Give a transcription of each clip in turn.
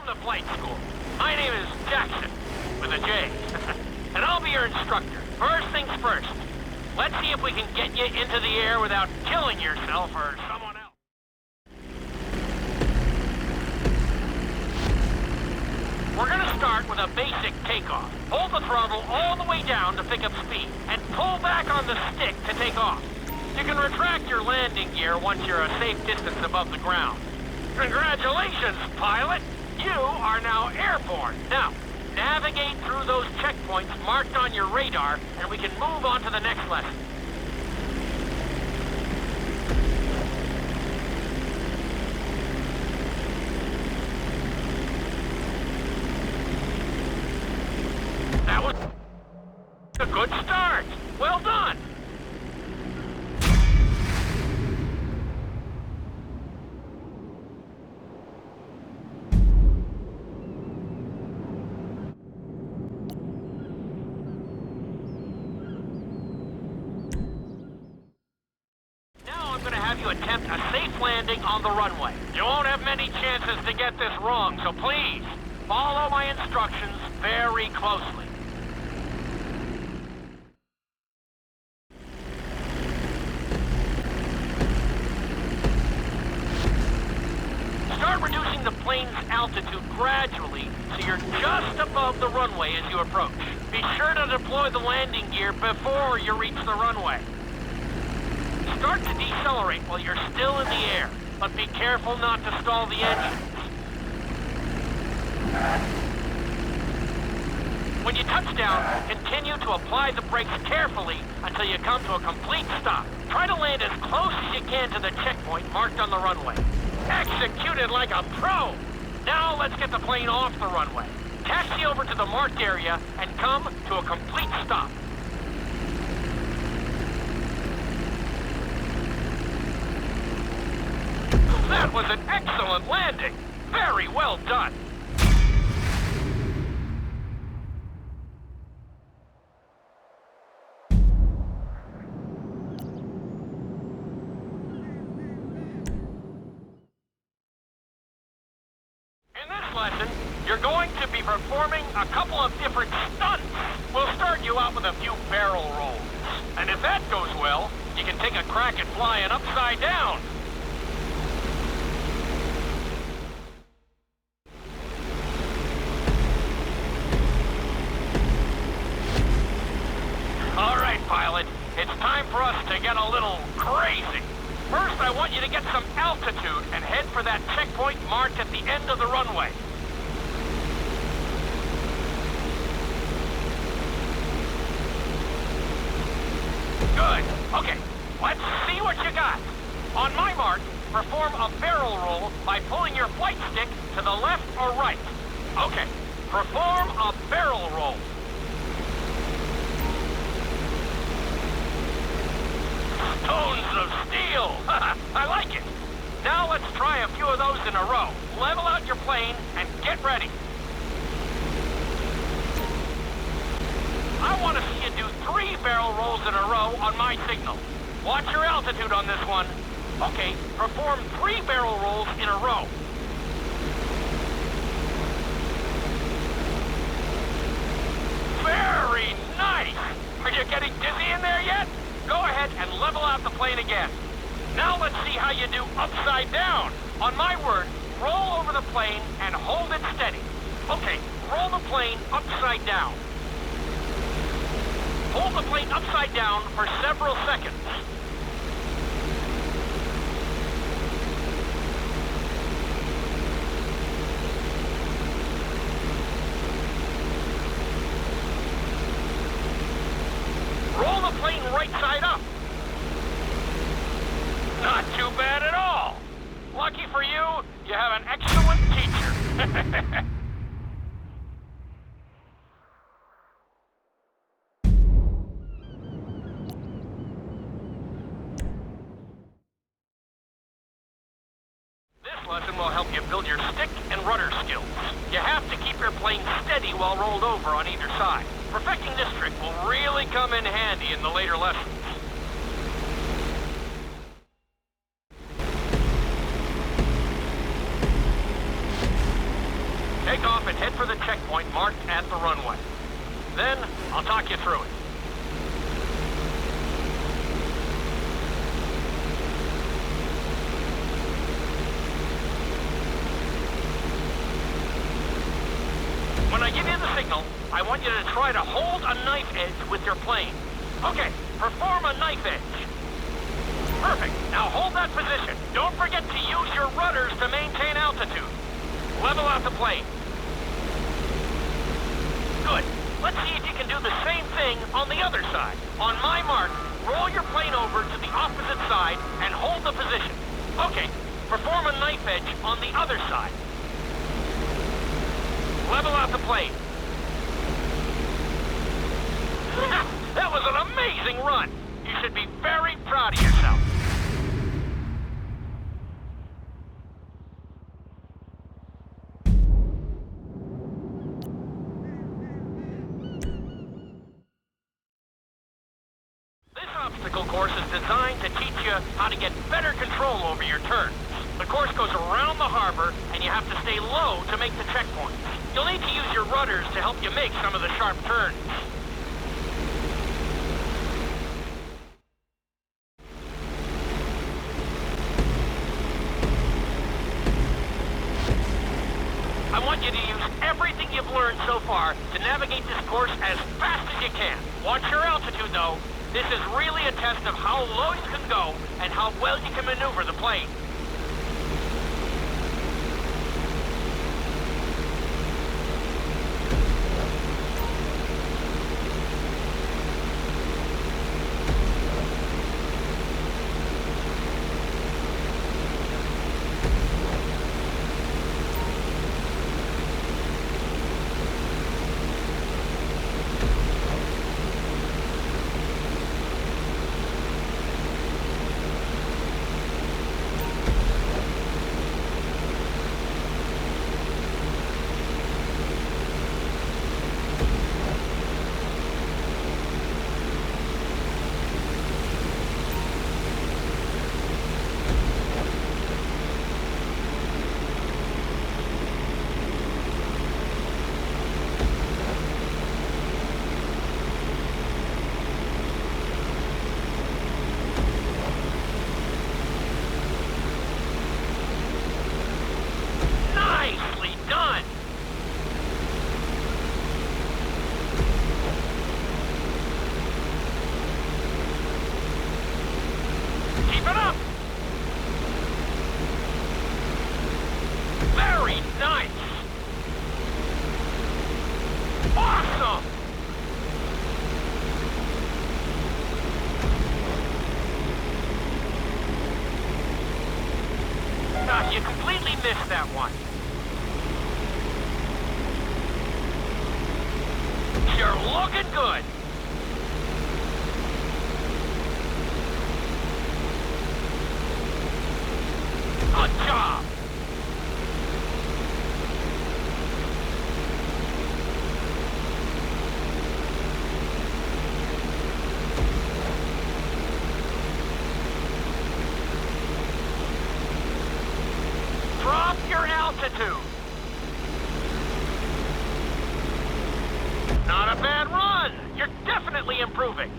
to flight school. My name is Jackson, with a J. And I'll be your instructor. First things first. Let's see if we can get you into the air without killing yourself or someone else. We're gonna start with a basic takeoff. Hold the throttle all the way down to pick up speed, and pull back on the stick to take off. You can retract your landing gear once you're a safe distance above the ground. Congratulations, pilot! You are now airborne. Now, navigate through those checkpoints marked on your radar, and we can move on to the next lesson. That was a good start. Well done. I'm going to have you attempt a safe landing on the runway. You won't have many chances to get this wrong, so please, follow my instructions very closely. Start reducing the plane's altitude gradually so you're just above the runway as you approach. Be sure to deploy the landing gear before you reach the runway. Start to decelerate while you're still in the air, but be careful not to stall the engines. When you touch down, continue to apply the brakes carefully until you come to a complete stop. Try to land as close as you can to the checkpoint marked on the runway. Executed like a pro! Now let's get the plane off the runway. Taxi over to the marked area and come to a complete stop. That was an excellent landing. Very well done. In this lesson, you're going to be performing a couple of different stunts. We'll start you out with a few barrel rolls. And if that goes well, you can take a crack at flying upside down. All right, pilot. It's time for us to get a little crazy. First, I want you to get some altitude and head for that checkpoint marked at the end of the runway. Good. Okay, let's see what you got. On my mark, perform a barrel roll by pulling your flight stick to the left or right. Okay, perform a barrel roll. Stones of steel! I like it! Now let's try a few of those in a row. Level out your plane and get ready. I want to see you do 3 barrel rolls in a row on my signal. Watch your altitude on this one. Okay, perform 3 barrel rolls in a row. Very nice! Are you getting dizzy in there yet? Go ahead and level out the plane again. Now let's see how you do upside down. On my word, roll over the plane and hold it steady. Okay, roll the plane upside down. Hold the plane upside down for several seconds. Roll the plane right side up. Not too bad at all. Lucky for you, you have an excellent teacher. This lesson will help you build your stick and rudder skills. You have to keep your plane steady while rolled over on either side. Perfecting this trick will really come in handy in the later lessons. for the checkpoint marked at the runway. Then, I'll talk you through it. When I give you the signal, I want you to try to hold a knife edge with your plane. Okay, perform a knife edge. Perfect. Now hold that position. Don't forget to use your rudders to maintain altitude. Level out the plane. Good. Let's see if you can do the same thing on the other side. On my mark, roll your plane over to the opposite side and hold the position. Okay, perform a knife edge on the other side. Level out the plane. That was an amazing run. You should be very proud of yourself. This obstacle course is designed to teach you how to get better control over your turns. The course goes around the harbor, and you have to stay low to make the checkpoints. You'll need to use your rudders to help you make some of the sharp turns. I want you to use everything you've learned so far to navigate this course as fast as you can. Watch your altitude, though. This is really a test of how low you can go and how well you can maneuver the plane. You completely missed that one. You're looking good. Good job. Drop your altitude. Not a bad run. You're definitely improving.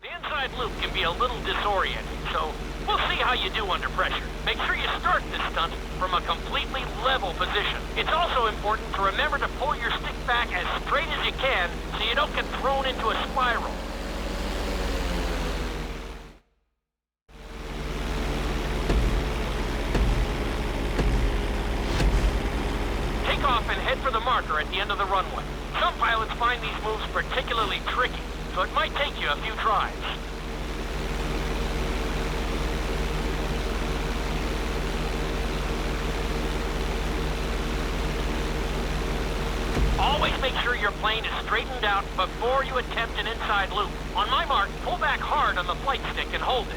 The inside loop can be a little disorienting, so we'll see how you do under pressure. Make sure you start this stunt from a completely level position. It's also important to remember to pull your stick back as straight as you can so you don't get thrown into a spiral. Take off and head for the marker at the end of the runway. Some pilots find these moves particularly tricky, so it might take you a few tries. Always make sure your plane is straightened out before you attempt an inside loop. On my mark, pull back hard on the flight stick and hold it.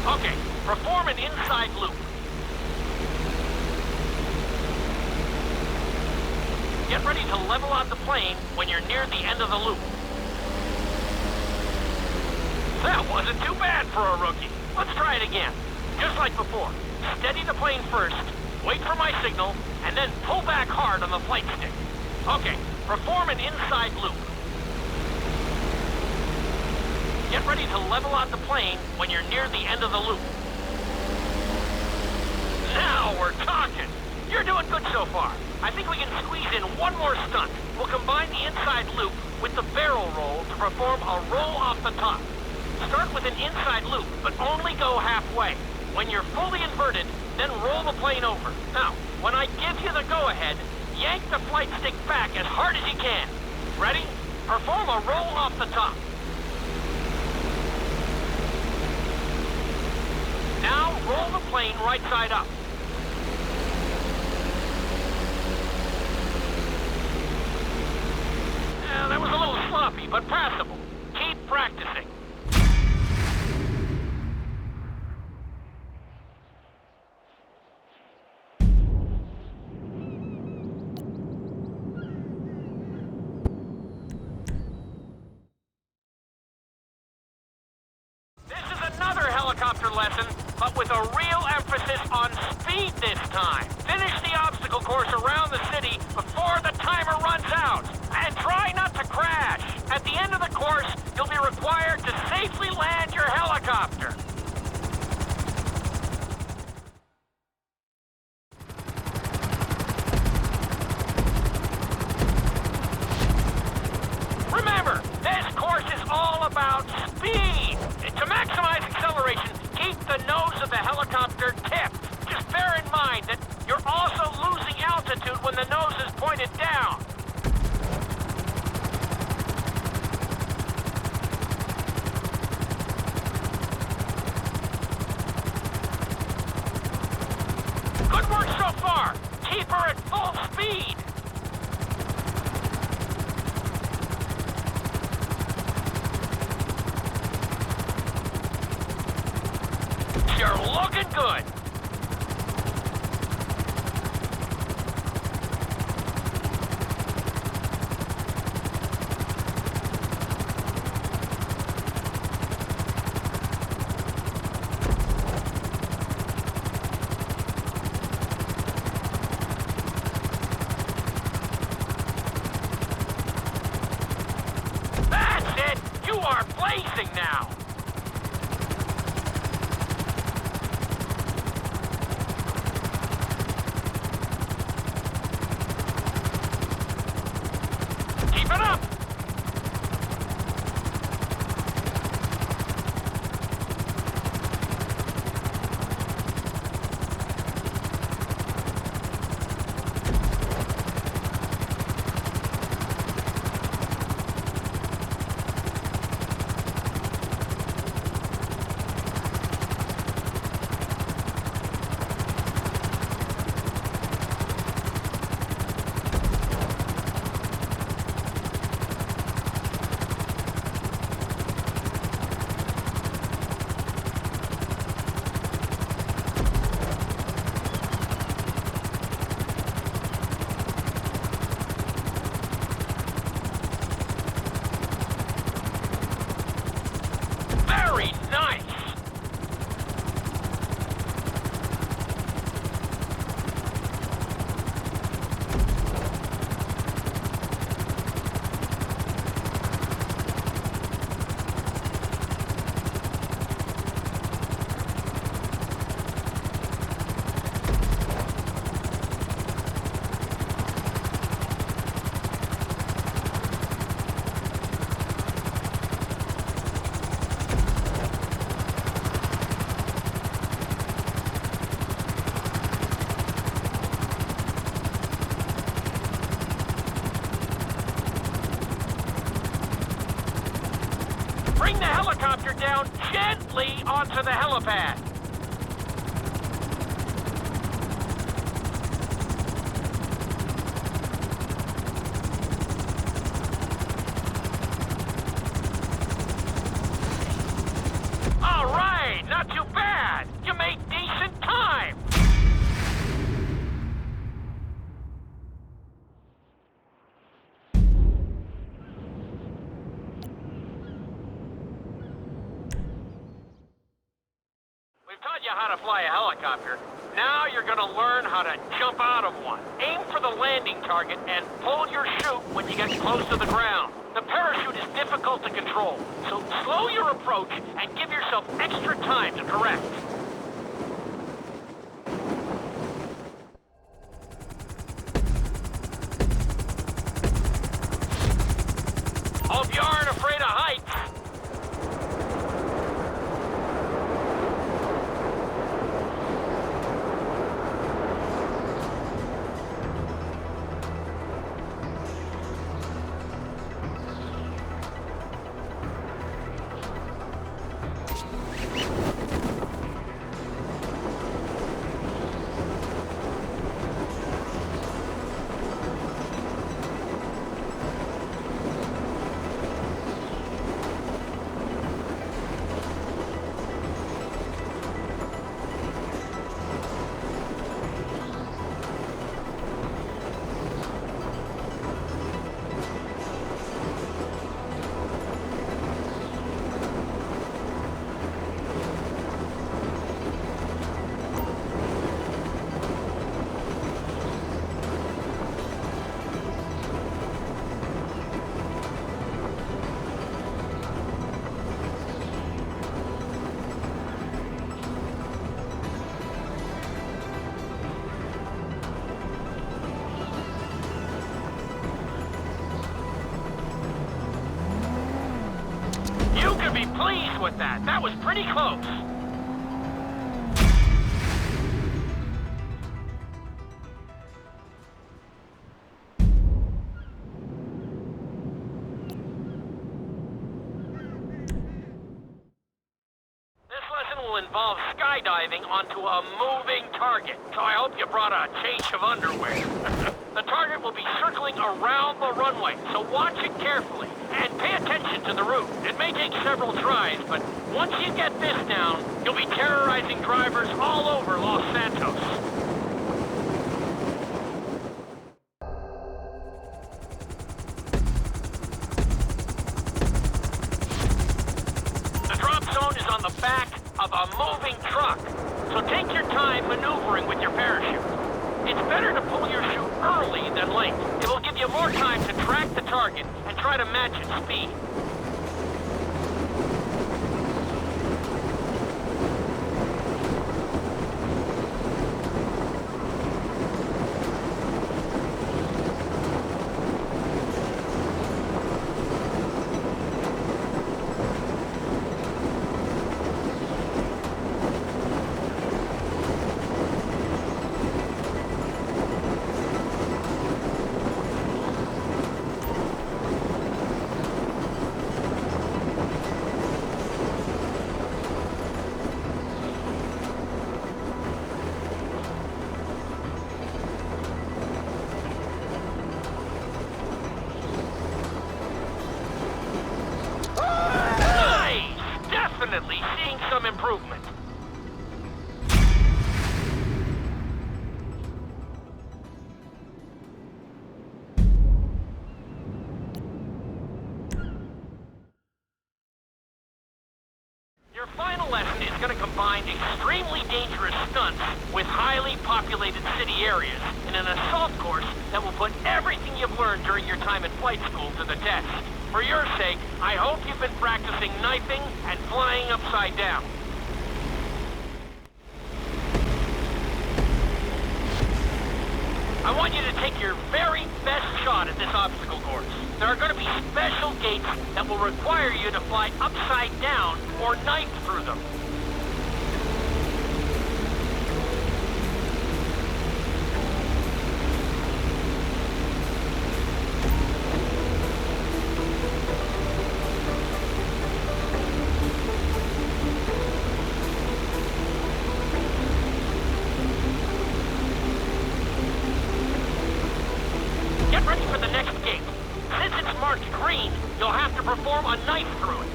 Okay, perform an inside loop. Get ready to level out the plane when you're near the end of the loop. That wasn't too bad for a rookie. Let's try it again. Just like before. Steady the plane first, wait for my signal, and then pull back hard on the flight stick. Okay, perform an inside loop. Get ready to level out the plane when you're near the end of the loop. Now we're talking. You're doing good so far. I think we can squeeze in one more stunt. We'll combine the inside loop with the barrel roll to perform a roll off the top. Start with an inside loop, but only go halfway. When you're fully inverted, then roll the plane over. Now, when I give you the go-ahead, yank the flight stick back as hard as you can. Ready? Perform a roll off the top. Now, roll the plane right side up. That was a little sloppy, but passable. Keep practicing. This is another helicopter lesson, but with a real emphasis on speed this time. Finish the obstacle course around the city before the timer runs out. And try not to crash. At the end of the course, you'll be required to safely land your helicopter. Remember, this course is all about speed. To maximize acceleration, keep the nose of the helicopter tipped. Just bear in mind that you're also losing altitude when the nose is pointed down. Good work so far. Keep her at full speed. You're looking good. That's it. You are blazing now. Keep it up! Very nice! Bring the helicopter down gently onto the helipad. All right, not too bad. how to fly a helicopter. Now you're gonna learn how to jump out of one. Aim for the landing target and pull your chute when you get close to the ground. The parachute is difficult to control, so slow your approach and give yourself extra time to correct. Hope you aren't afraid of heights. You can be pleased with that. That was pretty close. This lesson will involve skydiving onto a moving target, so I hope you brought a change of underwear. The target will be circling around the runway, so watch it carefully and pay attention to the route. It may take several tries, but once you get this down, you'll be terrorizing drivers all over Los Santos. The drop zone is on the back of a moving truck, so take your time maneuvering with your parachute. It's better to pull your chute early than late. It will give you more time to track the target and try to match its speed. Definitely seeing some improvement. Your final lesson is going to combine extremely dangerous stunts with highly populated city areas in an assault course that will put everything you've learned during your time at flight school to the test. For your sake, I hope you've been practicing knifing and flying upside down. I want you to take your very best shot at this obstacle course. There are going to be special gates that will require you to fly upside down or knife through them. Get ready for the next gate. Since it's marked green, you'll have to perform a knife through it.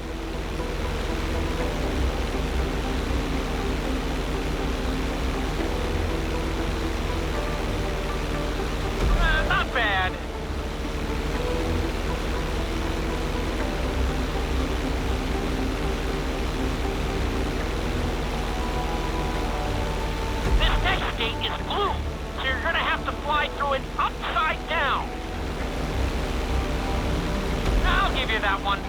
gate is blue, so you're gonna have to fly through it upside down. I'll give you that one.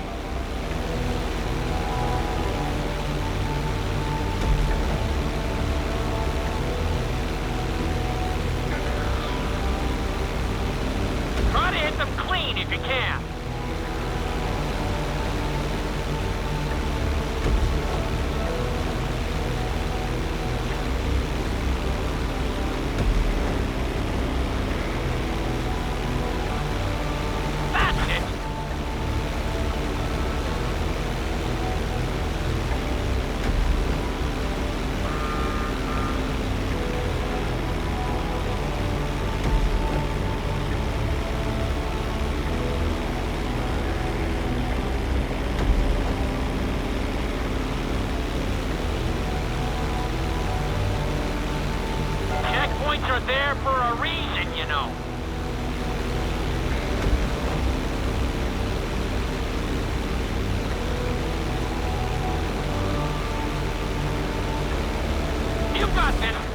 Try to hit them clean if you can. That's it. Checkpoints are there for a reason, you know. You got this.